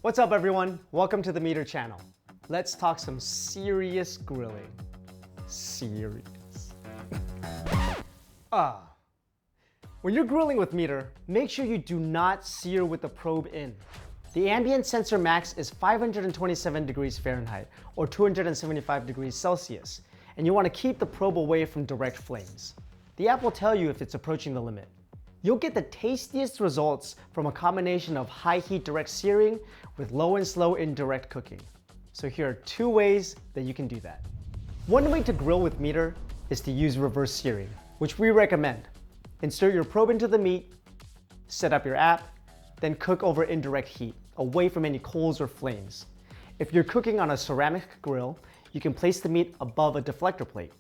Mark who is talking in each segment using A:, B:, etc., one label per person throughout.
A: What's up everyone? Welcome to the MEATER channel. Let's talk some serious grilling. Serious. When you're grilling with MEATER, make sure you do not sear with the probe in. The ambient sensor max is 527 degrees Fahrenheit or 275 degrees Celsius, and you want to keep the probe away from direct flames. The app will tell you if it's approaching the limit. You'll get the tastiest results from a combination of high heat direct searing with low and slow indirect cooking. So here are two ways that you can do that. One way to grill with MEATER is to use reverse searing, which we recommend. Insert your probe into the meat, set up your app, then cook over indirect heat, away from any coals or flames. If you're cooking on a ceramic grill, you can place the meat above a deflector plate.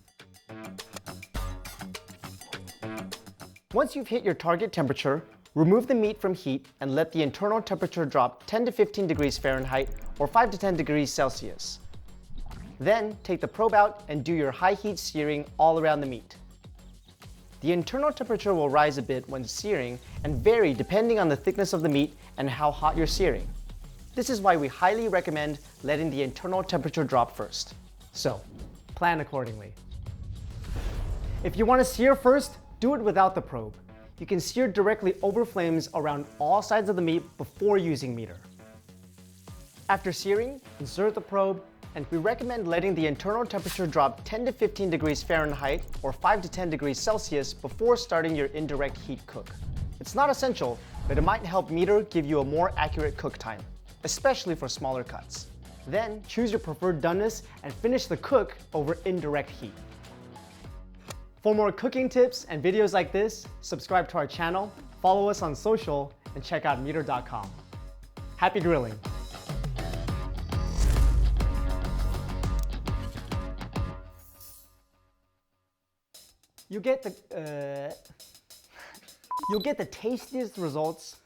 A: Once you've hit your target temperature, remove the meat from heat and let the internal temperature drop 10 to 15 degrees Fahrenheit or 5 to 10 degrees Celsius. Then take the probe out and do your high heat searing all around the meat. The internal temperature will rise a bit when searing and vary depending on the thickness of the meat and how hot you're searing. This is why we highly recommend letting the internal temperature drop first. So, plan accordingly. If you want to sear first, do it without the probe. You can sear directly over flames around all sides of the meat before using MEATER. After searing, insert the probe, and we recommend letting the internal temperature drop 10 to 15 degrees Fahrenheit or 5 to 10 degrees Celsius before starting your indirect heat cook. It's not essential, but it might help MEATER give you a more accurate cook time, especially for smaller cuts. Then choose your preferred doneness and finish the cook over indirect heat. For more cooking tips and videos like this, subscribe to our channel, follow us on social, and check out MEATER.com. Happy grilling! You'll get the tastiest results.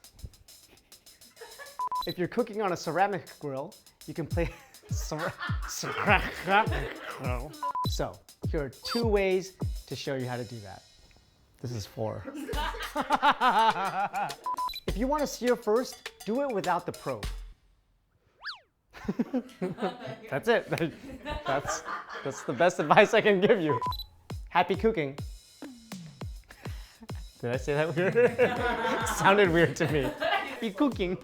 A: If you're cooking on a ceramic grill, you can play ceramic grill. So, here are two ways to show you how to do that. This is 4. If you want to sear first, do it without the probe. That's it. That's the best advice I can give you. Happy cooking. Did I say that weird? It sounded weird to me. Happy cooking.